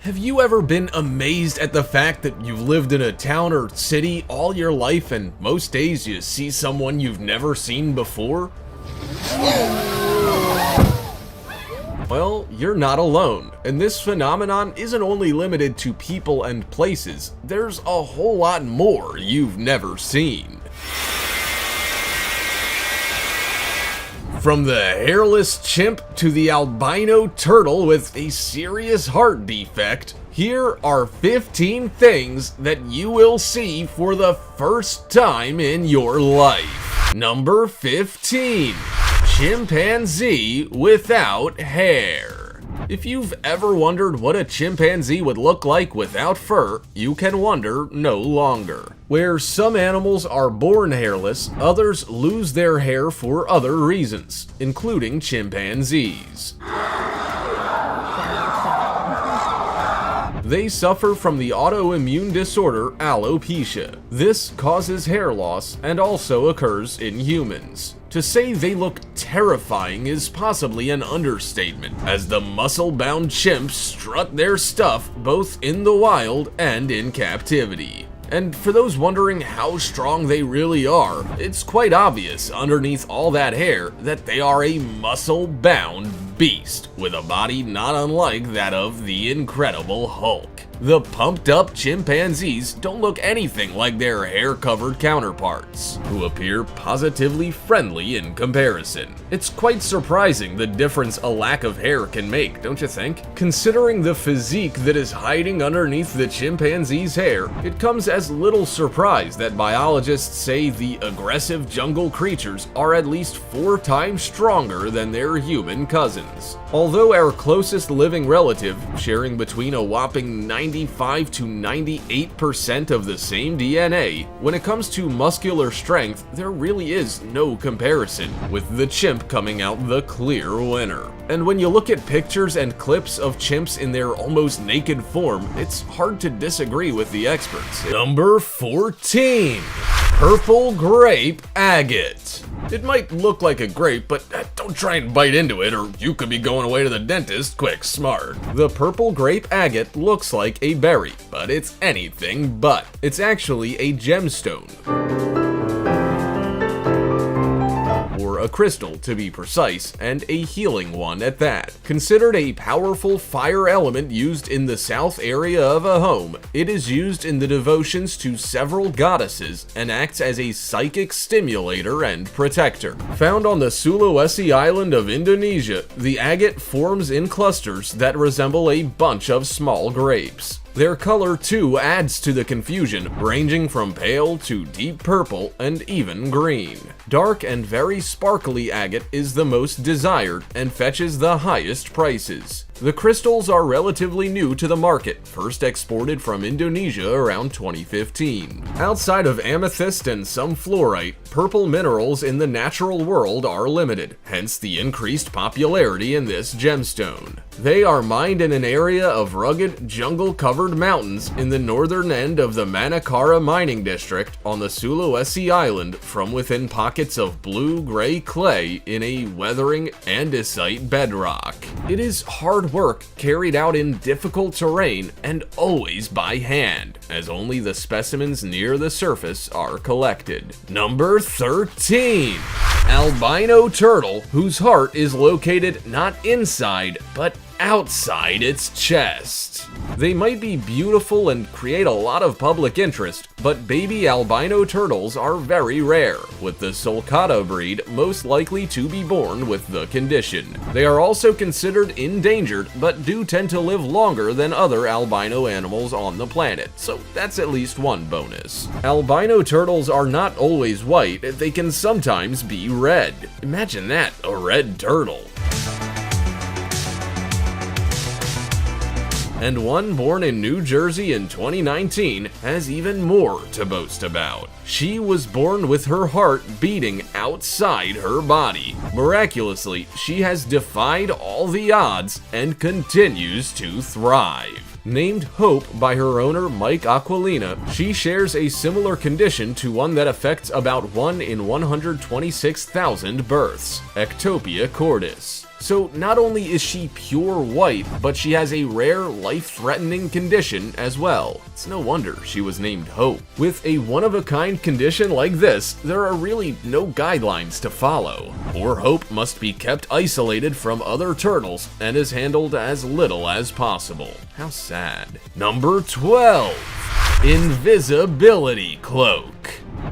Have you ever been amazed at the fact that you've lived in a town or city all your life and most days you see someone you've never seen before? Well, you're not alone, and this phenomenon isn't only limited to people and places. There's a whole lot more you've never seen. From the hairless chimp to the albino turtle with a serious heart defect, here are 15 things that you will see for the first time in your life. Number 15. Chimpanzee without hair. If you've ever wondered what a chimpanzee would look like without fur, you can wonder no longer. Where some animals are born hairless, others lose their hair for other reasons, including chimpanzees. They suffer from the autoimmune disorder alopecia. This causes hair loss and also occurs in humans. To say they look terrifying is possibly an understatement, as the muscle-bound chimps strut their stuff both in the wild and in captivity. And for those wondering how strong they really are, it's quite obvious underneath all that hair that they are a muscle-bound beast with a body not unlike that of the Incredible Hulk. The pumped-up chimpanzees don't look anything like their hair-covered counterparts, who appear positively friendly in comparison. It's quite surprising the difference a lack of hair can make, don't you think? Considering the physique that is hiding underneath the chimpanzee's hair, it comes as little surprise that biologists say the aggressive jungle creatures are at least 4 times stronger than their human cousins. Although our closest living relative, sharing between a whopping 95 to 98% of the same DNA, when it comes to muscular strength, there really is no comparison, with the chimp coming out the clear winner. And when you look at pictures and clips of chimps in their almost naked form, it's hard to disagree with the experts. Number 14. Purple grape agate. It might look like a grape, but don't try and bite into it or you could be going away to the dentist quick smart. The purple grape agate looks like a berry, but it's anything but. It's actually a gemstone. Or a crystal to be precise, and a healing one at that. Considered a powerful fire element used in the south area of a home, it is used in the devotions to several goddesses and acts as a psychic stimulator and protector. Found on the Sulawesi island of Indonesia, the agate forms in clusters that resemble a bunch of small grapes. Their color too adds to the confusion, ranging from pale to deep purple and even green. Dark and very sparkly agate is the most desired and fetches the highest prices. The crystals are relatively new to the market, first exported from Indonesia around 2015. Outside of amethyst and some fluorite, purple minerals in the natural world are limited, hence the increased popularity in this gemstone. They are mined in an area of rugged, jungle-covered mountains in the northern end of the Manakara mining district on the Sulawesi island from within pockets of blue-gray clay in a weathering andesite bedrock. It is hard work carried out in difficult terrain and always by hand, as only the specimens near the surface are collected. Number 13. Albino turtle whose heart is located not inside, but outside its chest. They might be beautiful and create a lot of public interest, but baby albino turtles are very rare, with the sulcata breed most likely to be born with the condition. They are also considered endangered, but do tend to live longer than other albino animals on the planet, so that's at least one bonus. Albino turtles are not always white, they can sometimes be red. Imagine that, a red turtle. And one born in New Jersey in 2019 has even more to boast about. She was born with her heart beating outside her body. Miraculously, she has defied all the odds and continues to thrive. Named Hope by her owner Mike Aquilina, she shares a similar condition to one that affects about 1 in 126,000 births, Ectopia cordis. So not only is she pure white, but she has a rare life-threatening condition as well. It's no wonder she was named Hope. With a one-of-a-kind condition like this, there are really no guidelines to follow. Poor Hope must be kept isolated from other turtles and is handled as little as possible. How sad. Number 12. Invisibility Cloak.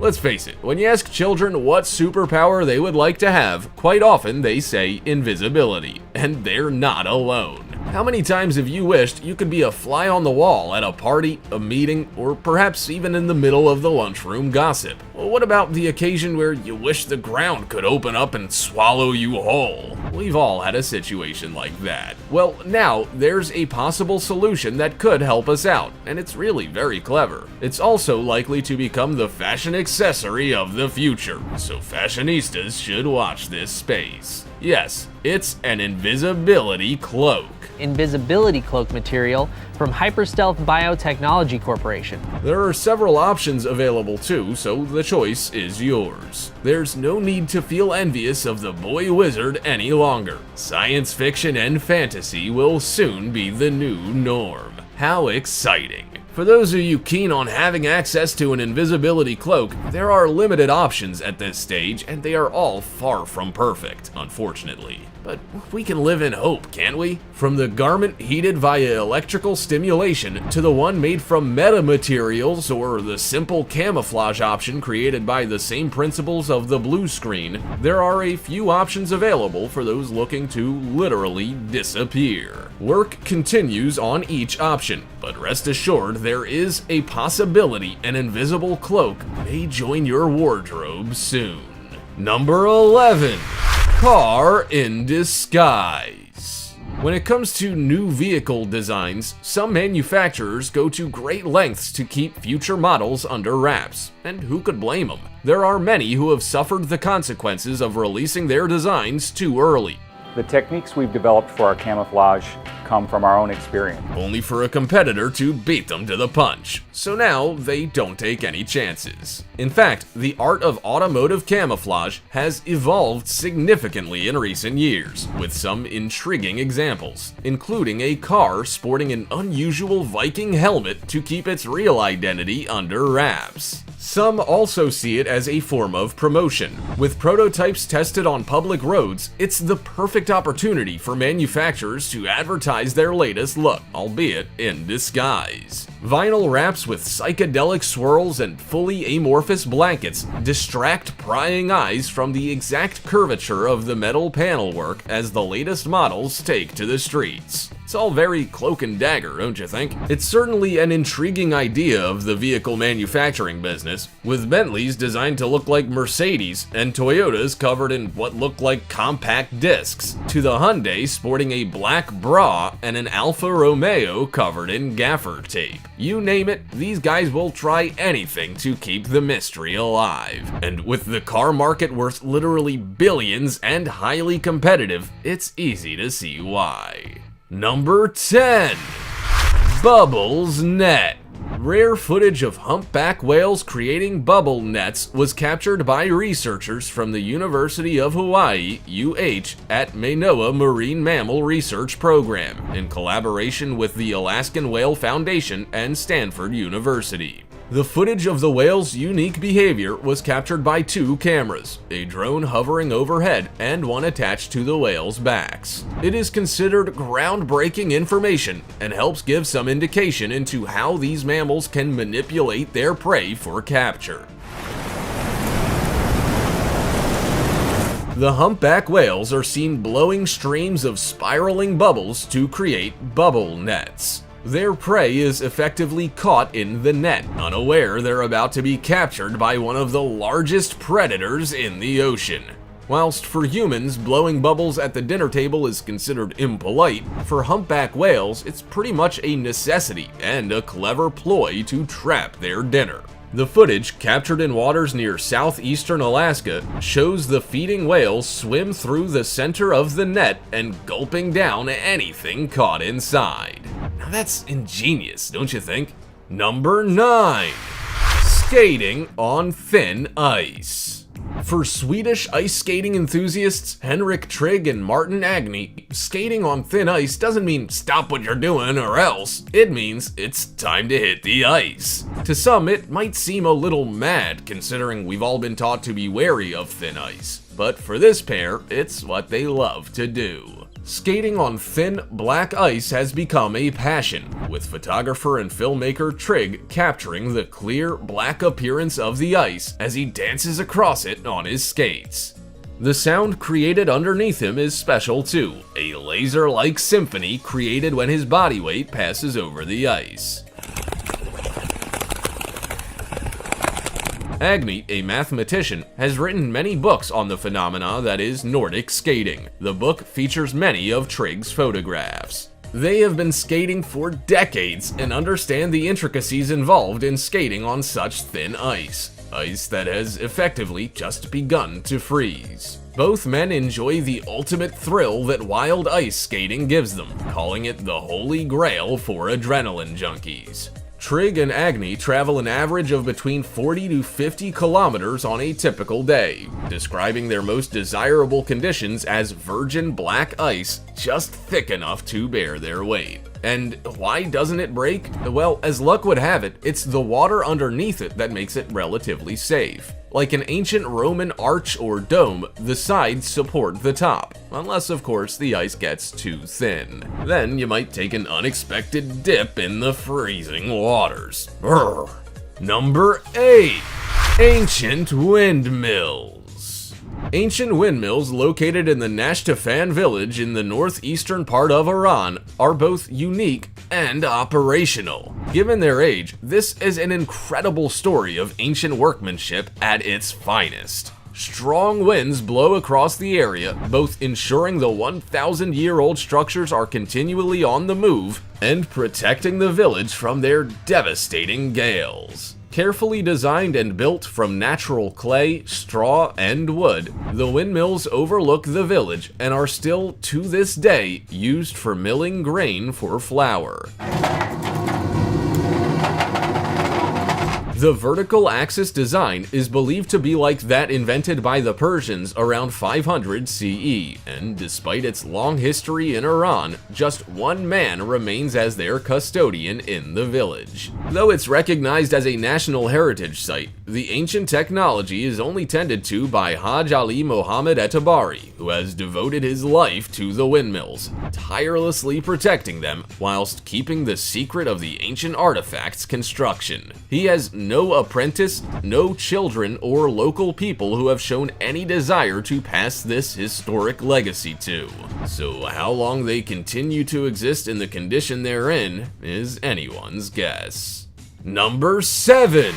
Let's face it, when you ask children what superpower they would like to have, quite often they say invisibility, and they're not alone. How many times have you wished you could be a fly on the wall at a party, a meeting, or perhaps even in the middle of the lunchroom gossip? Well, what about the occasion where you wish the ground could open up and swallow you whole? We've all had a situation like that. Well, now there's a possible solution that could help us out, and it's really very clever. It's also likely to become the fashion accessory of the future, so fashionistas should watch this space. Yes, it's an invisibility cloak. Invisibility cloak material from Hyperstealth Biotechnology Corporation. There are several options available too, so the choice is yours. There's no need to feel envious of the boy wizard any longer. Science fiction and fantasy will soon be the new norm. How exciting! For those of you keen on having access to an invisibility cloak, there are limited options at this stage, and they are all far from perfect, unfortunately. But we can live in hope, can't we? From the garment heated via electrical stimulation to the one made from metamaterials or the simple camouflage option created by the same principles of the blue screen, there are a few options available for those looking to literally disappear. Work continues on each option, but rest assured there is a possibility an invisible cloak may join your wardrobe soon. Number 11. Car in disguise. When it comes to new vehicle designs, some manufacturers go to great lengths to keep future models under wraps, and who could blame them? There are many who have suffered the consequences of releasing their designs too early. The techniques we've developed for our camouflage come from our own experience. Only for a competitor to beat them to the punch. So now they don't take any chances. In fact, the art of automotive camouflage has evolved significantly in recent years, with some intriguing examples, including a car sporting an unusual Viking helmet to keep its real identity under wraps. Some also see it as a form of promotion. With prototypes tested on public roads, it's the perfect opportunity for manufacturers to advertise their latest look, albeit in disguise. Vinyl wraps with psychedelic swirls and fully amorphous blankets distract prying eyes from the exact curvature of the metal panel work as the latest models take to the streets. It's all very cloak and dagger, don't you think? It's certainly an intriguing idea of the vehicle manufacturing business, with Bentleys designed to look like Mercedes and Toyotas covered in what look like compact discs, to the Hyundai sporting a black bra and an Alfa Romeo covered in gaffer tape. You name it, these guys will try anything to keep the mystery alive. And with the car market worth literally billions and highly competitive, it's easy to see why. Number 10. Bubbles Net. Rare footage of humpback whales creating bubble nets was captured by researchers from the University of Hawaii, UH, at Manoa Marine Mammal Research Program, in collaboration with the Alaskan Whale Foundation and Stanford University. The footage of the whale's unique behavior was captured by two cameras, a drone hovering overhead and one attached to the whale's backs. It is considered groundbreaking information and helps give some indication into how these mammals can manipulate their prey for capture. The humpback whales are seen blowing streams of spiraling bubbles to create bubble nets. Their prey is effectively caught in the net, unaware they're about to be captured by one of the largest predators in the ocean. Whilst for humans, blowing bubbles at the dinner table is considered impolite, for humpback whales, it's pretty much a necessity and a clever ploy to trap their dinner. The footage, captured in waters near southeastern Alaska, shows the feeding whales swim through the center of the net and gulping down anything caught inside. Now that's ingenious, don't you think? Number 9. Skating on thin ice. For Swedish ice skating enthusiasts Henrik Trigg and Martin Agni, skating on thin ice doesn't mean stop what you're doing or else. It means it's time to hit the ice. To some, it might seem a little mad considering we've all been taught to be wary of thin ice, but for this pair, it's what they love to do. Skating on thin, black ice has become a passion, with photographer and filmmaker Trigg capturing the clear, black appearance of the ice as he dances across it on his skates. The sound created underneath him is special too, a laser-like symphony created when his body weight passes over the ice. Agni, a mathematician, has written many books on the phenomena that is Nordic skating. The book features many of Trigg's photographs. They have been skating for decades and understand the intricacies involved in skating on such thin ice that has effectively just begun to freeze. Both men enjoy the ultimate thrill that wild ice skating gives them, calling it the holy grail for adrenaline junkies. Trigg and Agni travel an average of between 40 to 50 kilometers on a typical day, describing their most desirable conditions as virgin black ice, just thick enough to bear their weight. And why doesn't it break? Well, as luck would have it, it's the water underneath it that makes it relatively safe. Like an ancient Roman arch or dome, the sides support the top, unless of course the ice gets too thin. Then you might take an unexpected dip in the freezing waters. Urgh. Number 8. Ancient windmills. Ancient windmills located in the Nashtafan village in the northeastern part of Iran are both unique and operational. Given their age, this is an incredible story of ancient workmanship at its finest. Strong winds blow across the area, both ensuring the 1,000-year-old structures are continually on the move and protecting the village from their devastating gales. Carefully designed and built from natural clay, straw, and wood, the windmills overlook the village and are still, to this day, used for milling grain for flour. The vertical axis design is believed to be like that invented by the Persians around 500 CE, and despite its long history in Iran, just one man remains as their custodian in the village. Though it's recognized as a national heritage site, the ancient technology is only tended to by Haj Ali Mohammed Etabari, who has devoted his life to the windmills, tirelessly protecting them whilst keeping the secret of the ancient artifact's construction. He has no apprentice, no children, or local people who have shown any desire to pass this historic legacy to. So how long they continue to exist in the condition they're in is anyone's guess. Number 7.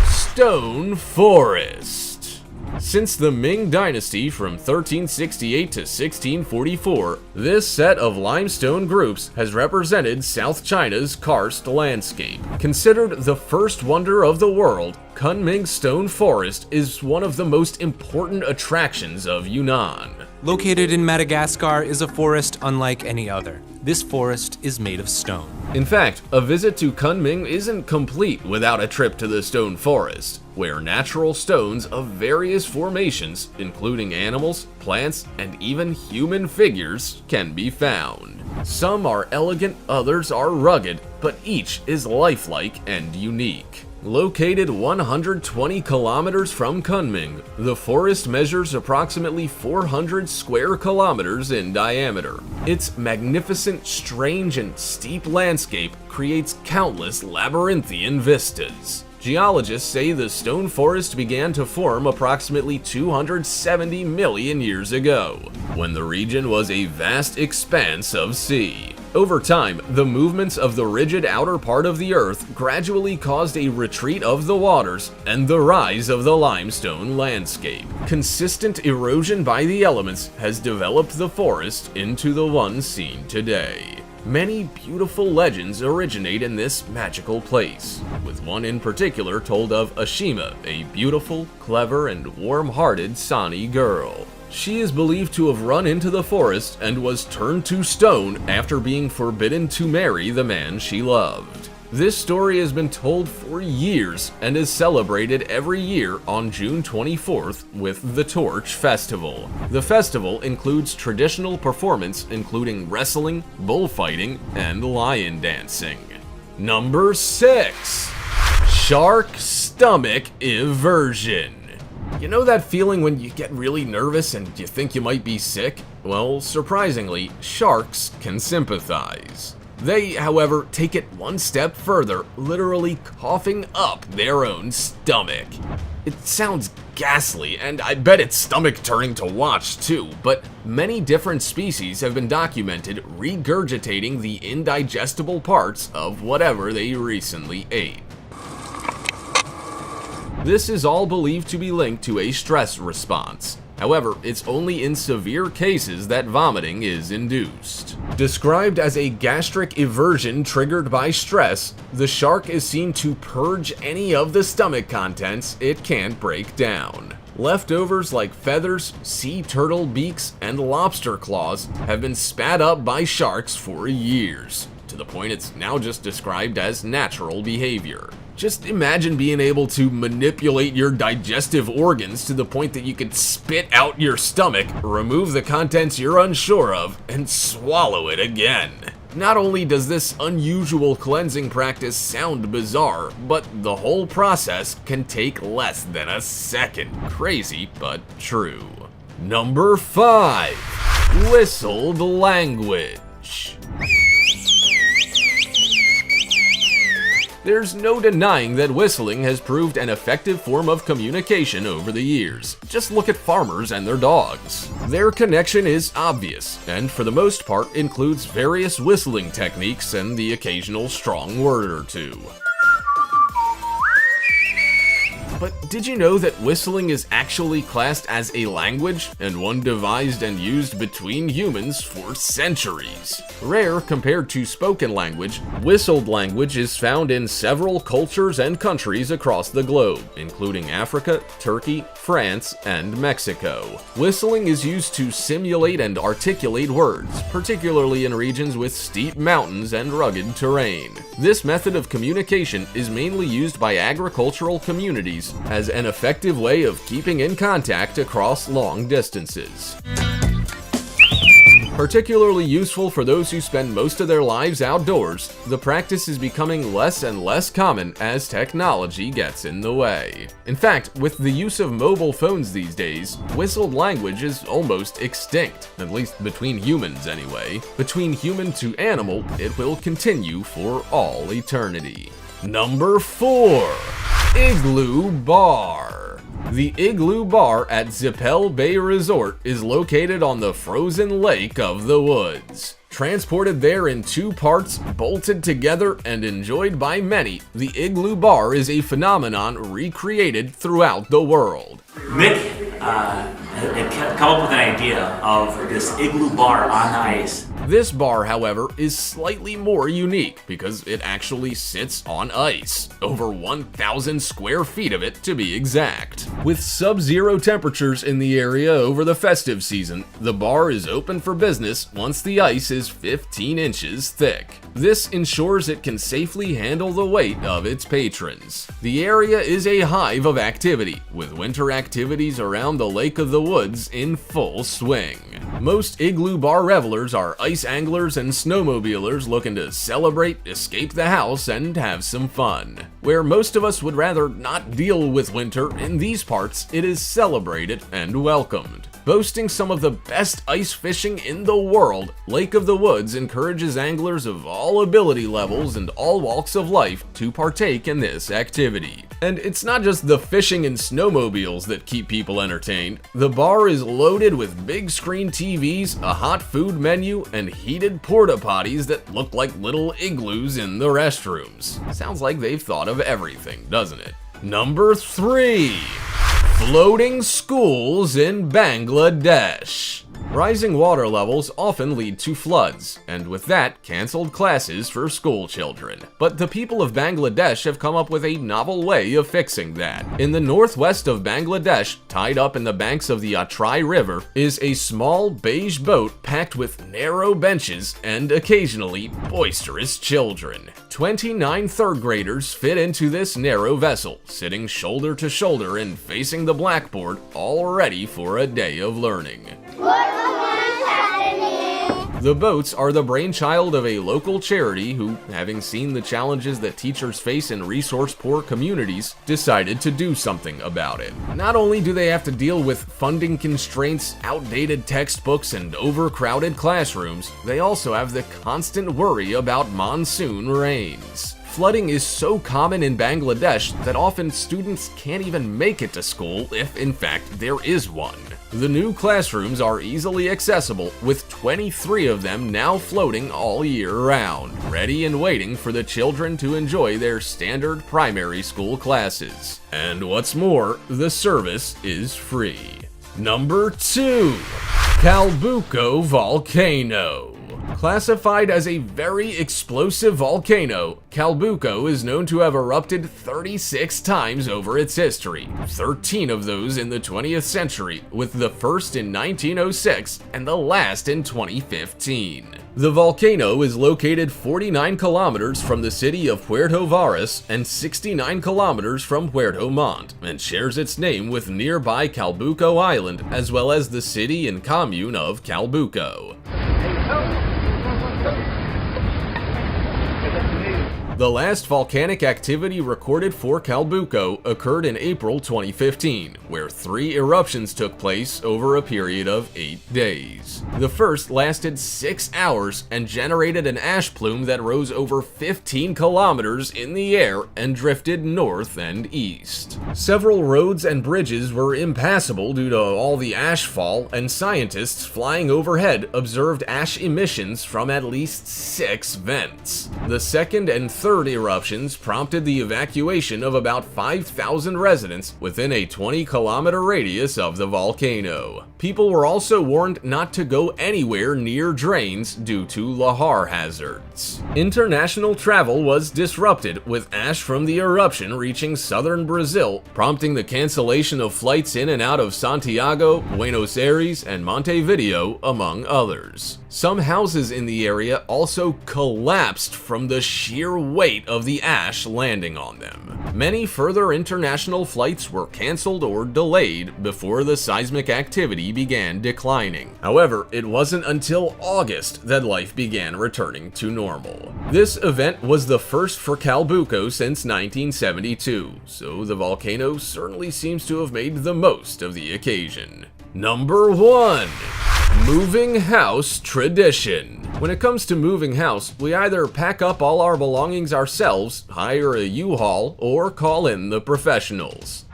Stone Forest. Since the Ming Dynasty from 1368 to 1644, this set of limestone groups has represented South China's karst landscape. Considered the first wonder of the world, Kunming Stone Forest is one of the most important attractions of Yunnan. Located in Madagascar is a forest unlike any other. This forest is made of stone. In fact, a visit to Kunming isn't complete without a trip to the Stone Forest, where natural stones of various formations, including animals, plants, and even human figures, can be found. Some are elegant, others are rugged, but each is lifelike and unique. Located 120 kilometers from Kunming, the forest measures approximately 400 square kilometers in diameter. Its magnificent, strange, and steep landscape creates countless labyrinthian vistas. Geologists say the stone forest began to form approximately 270 million years ago, when the region was a vast expanse of sea. Over time, the movements of the rigid outer part of the earth gradually caused a retreat of the waters and the rise of the limestone landscape. Consistent erosion by the elements has developed the forest into the one seen today. Many beautiful legends originate in this magical place, with one in particular told of Ashima, a beautiful, clever, and warm-hearted Sani girl. She is believed to have run into the forest and was turned to stone after being forbidden to marry the man she loved. This story has been told for years and is celebrated every year on June 24th with the Torch Festival. The festival includes traditional performance including wrestling, bullfighting, and lion dancing. Number 6. Shark stomach eversion. You know that feeling when you get really nervous and you think you might be sick? Well, surprisingly, sharks can sympathize. They, however, take it one step further, literally coughing up their own stomach. It sounds ghastly, and I bet it's stomach-turning to watch too, but many different species have been documented regurgitating the indigestible parts of whatever they recently ate. This is all believed to be linked to a stress response. However, it's only in severe cases that vomiting is induced. Described as a gastric eversion triggered by stress, the shark is seen to purge any of the stomach contents it can't break down. Leftovers like feathers, sea turtle beaks, and lobster claws have been spat up by sharks for years, to the point it's now just described as natural behavior. Just imagine being able to manipulate your digestive organs to the point that you could spit out your stomach, remove the contents you're unsure of, and swallow it again. Not only does this unusual cleansing practice sound bizarre, but the whole process can take less than a second. Crazy, but true. Number 5. Whistled language. There's no denying that whistling has proved an effective form of communication over the years. Just look at farmers and their dogs. Their connection is obvious, and for the most part includes various whistling techniques and the occasional strong word or two. But did you know that whistling is actually classed as a language, and one devised and used between humans for centuries? Rare compared to spoken language, whistled language is found in several cultures and countries across the globe, including Africa, Turkey, France, and Mexico. Whistling is used to simulate and articulate words, particularly in regions with steep mountains and rugged terrain. This method of communication is mainly used by agricultural communities as an effective way of keeping in contact across long distances. Particularly useful for those who spend most of their lives outdoors, the practice is becoming less and less common as technology gets in the way. In fact, with the use of mobile phones these days, whistled language is almost extinct, at least between humans anyway. Between human to animal, it will continue for all eternity. Number 4. Igloo Bar. The Igloo Bar at Zippel Bay Resort is located on the frozen lake of the woods. Transported there in 2 parts, bolted together, and enjoyed by many, the Igloo Bar is a phenomenon recreated throughout the world. Mick had come up with an idea of this igloo bar on the ice. This bar, however, is slightly more unique because it actually sits on ice, over 1,000 square feet of it to be exact. With sub-zero temperatures in the area over the festive season, the bar is open for business once the ice is 15 inches thick. This ensures it can safely handle the weight of its patrons. The area is a hive of activity, with winter activities around the Lake of the Woods in full swing. Most Igloo Bar revelers are ice anglers and snowmobilers looking to celebrate, escape the house, and have some fun. Where most of us would rather not deal with winter, in these parts it is celebrated and welcomed. Boasting some of the best ice fishing in the world, Lake of the Woods encourages anglers of all ability levels and all walks of life to partake in this activity. And it's not just the fishing and snowmobiles that keep people entertained. The bar is loaded with big screen TVs, a hot food menu, and heated porta potties that look like little igloos in the restrooms. Sounds like they've thought of everything, doesn't it? Number 3. Floating schools in Bangladesh. Rising water levels often lead to floods, and with that, canceled classes for school children. But the people of Bangladesh have come up with a novel way of fixing that. In the northwest of Bangladesh, tied up in the banks of the Atrai River, is a small beige boat packed with narrow benches and occasionally boisterous children. 29 third graders fit into this narrow vessel, sitting shoulder to shoulder and facing the blackboard, all ready for a day of learning. The boats are the brainchild of a local charity who, having seen the challenges that teachers face in resource-poor communities, decided to do something about it. Not only do they have to deal with funding constraints, outdated textbooks, and overcrowded classrooms, they also have the constant worry about monsoon rains. Flooding is so common in Bangladesh that often students can't even make it to school if, in fact, there is one. The new classrooms are easily accessible, with 23 of them now floating all year round, ready and waiting for the children to enjoy their standard primary school classes. And what's more, the service is free. Number 2. Calbuco Volcano. Classified as a very explosive volcano, Calbuco is known to have erupted 36 times over its history, 13 of those in the 20th century, with the first in 1906 and the last in 2015. The volcano is located 49 kilometers from the city of Puerto Varas and 69 kilometers from Puerto Montt, and shares its name with nearby Calbuco Island, as well as the city and commune of Calbuco. The last volcanic activity recorded for Calbuco occurred in April 2015, where 3 eruptions took place over a period of 8 days. The first lasted 6 hours and generated an ash plume that rose over 15 kilometers in the air and drifted north and east. Several roads and bridges were impassable due to all the ash fall, and scientists flying overhead observed ash emissions from at least 6 vents. The second and third eruptions prompted the evacuation of about 5,000 residents within a 20-kilometer radius of the volcano. People were also warned not to go anywhere near drains due to lahar hazards. International travel was disrupted, with ash from the eruption reaching southern Brazil, prompting the cancellation of flights in and out of Santiago, Buenos Aires, and Montevideo, among others. Some houses in the area also collapsed from the sheer weight of the ash landing on them. Many further international flights were canceled or delayed before the seismic activity began declining. However, it wasn't until August that life began returning to normal. This event was the first for Calbuco since 1972, so the volcano certainly seems to have made the most of the occasion. Number 1. Moving house tradition. When it comes to moving house, we either pack up all our belongings ourselves, hire a U-Haul, or call in the professionals.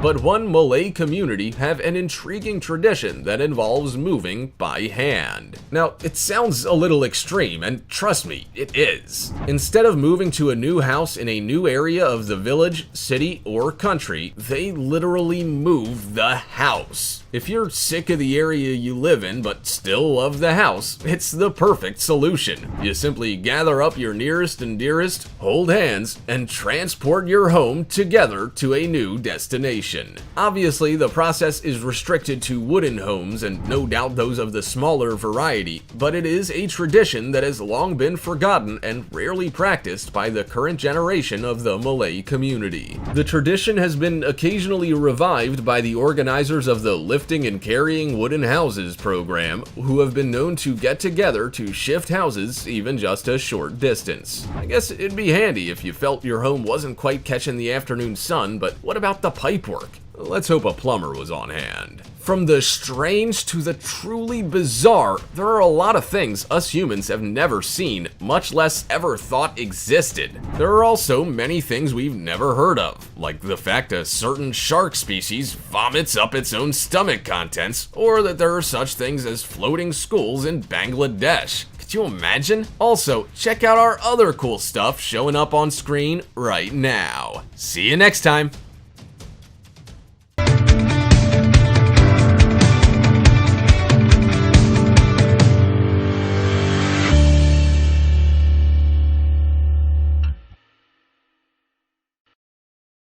But one Malay community have an intriguing tradition that involves moving by hand. Now, it sounds a little extreme, and trust me, it is. Instead of moving to a new house in a new area of the village, city, or country, they literally move the house. If you're sick of the area you live in but still love the house, it's the perfect solution. You simply gather up your nearest and dearest, hold hands, and transport your home together to a new destination. Obviously, the process is restricted to wooden homes and no doubt those of the smaller variety, but it is a tradition that has long been forgotten and rarely practiced by the current generation of the Malay community. The tradition has been occasionally revived by the organizers of the Lifting and Carrying Wooden Houses program, who have been known to get together to shift houses even just a short distance. I guess it'd be handy if you felt your home wasn't quite catching the afternoon sun, but what about the pipework? Let's hope a plumber was on hand. From the strange to the truly bizarre, there are a lot of things us humans have never seen, much less ever thought existed. There are also many things we've never heard of, like the fact a certain shark species vomits up its own stomach contents, or that there are such things as floating schools in Bangladesh. Could you imagine? Also, check out our other cool stuff showing up on screen right now. See you next time.